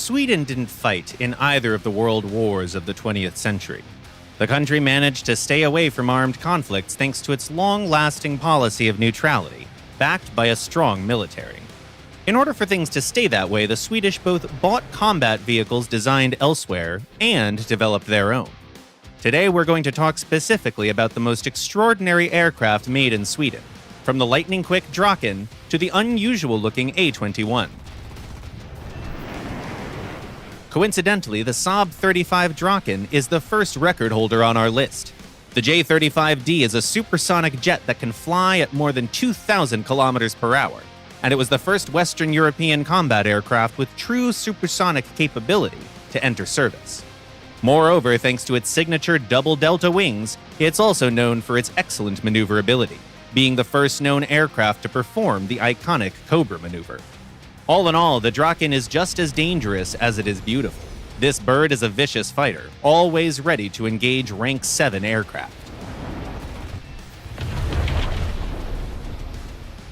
Sweden didn't fight in either of the world wars of the 20th century. The country managed to stay away from armed conflicts thanks to its long-lasting policy of neutrality, backed by a strong military. In order for things to stay that way, the Swedish both bought combat vehicles designed elsewhere and developed their own. Today, we're going to talk specifically about the most extraordinary aircraft made in Sweden, from the lightning-quick Draken to the unusual-looking A-21. Coincidentally, the Saab 35 Draken is the first record holder on our list. The J-35D is a supersonic jet that can fly at more than 2,000 kilometers per hour, and it was the first Western European combat aircraft with true supersonic capability to enter service. Moreover, thanks to its signature double delta wings, it's also known for its excellent maneuverability, being the first known aircraft to perform the iconic Cobra maneuver. All in all, the Draken is just as dangerous as it is beautiful. This bird is a vicious fighter, always ready to engage Rank 7 aircraft.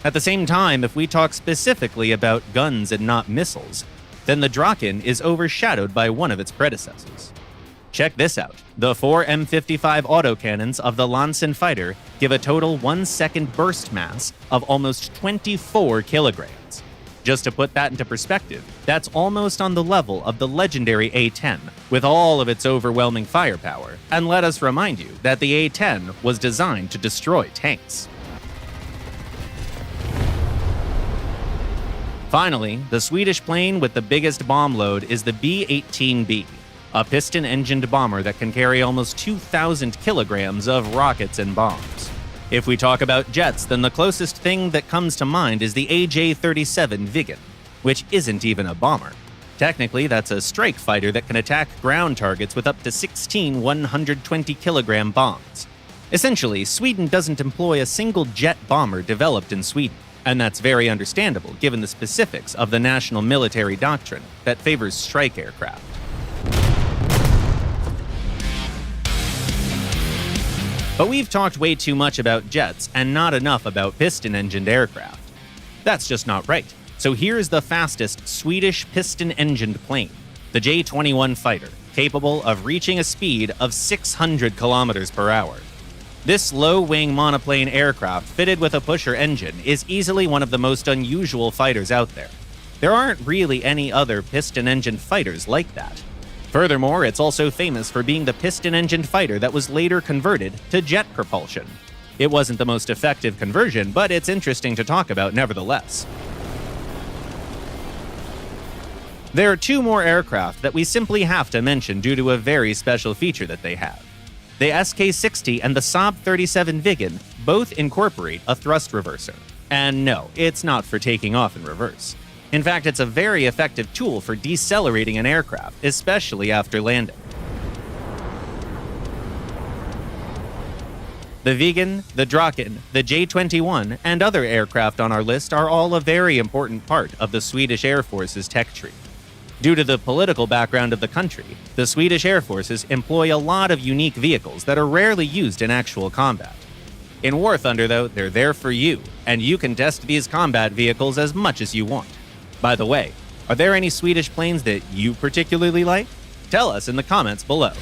At the same time, if we talk specifically about guns and not missiles, then the Draken is overshadowed by one of its predecessors. Check this out. The 4 M55 autocannons of the Lansen fighter give a total 1-second burst mass of almost 24 kilograms. Just to put that into perspective, that's almost on the level of the legendary A-10, with all of its overwhelming firepower. And let us remind you that the A-10 was designed to destroy tanks. Finally, the Swedish plane with the biggest bomb load is the B-18B, a piston-engined bomber that can carry almost 2,000 kilograms of rockets and bombs. If we talk about jets, then the closest thing that comes to mind is the AJ-37 Viggen, which isn't even a bomber. Technically, that's a strike fighter that can attack ground targets with up to 16 120-kilogram bombs. Essentially, Sweden doesn't employ a single jet bomber developed in Sweden, and that's very understandable given the specifics of the national military doctrine that favors strike aircraft. But we've talked way too much about jets and not enough about piston-engined aircraft. That's just not right. So here's the fastest Swedish piston-engined plane, the J-21 fighter, capable of reaching a speed of 600 kilometers per hour. This low-wing monoplane aircraft fitted with a pusher engine is easily one of the most unusual fighters out there. There aren't really any other piston-engined fighters like that. Furthermore, it's also famous for being the piston-engined fighter that was later converted to jet propulsion. It wasn't the most effective conversion, but it's interesting to talk about nevertheless. There are two more aircraft that we simply have to mention due to a very special feature that they have. The SK-60 and the Saab 37 Viggen both incorporate a thrust reverser. And no, it's not for taking off in reverse. In fact, it's a very effective tool for decelerating an aircraft, especially after landing. The Viggen, the Draken, the J-21, and other aircraft on our list are all a very important part of the Swedish Air Force's tech tree. Due to the political background of the country, the Swedish Air Forces employ a lot of unique vehicles that are rarely used in actual combat. In War Thunder, though, they're there for you, and you can test these combat vehicles as much as you want. By the way, are there any Swedish planes that you particularly like? Tell us in the comments below.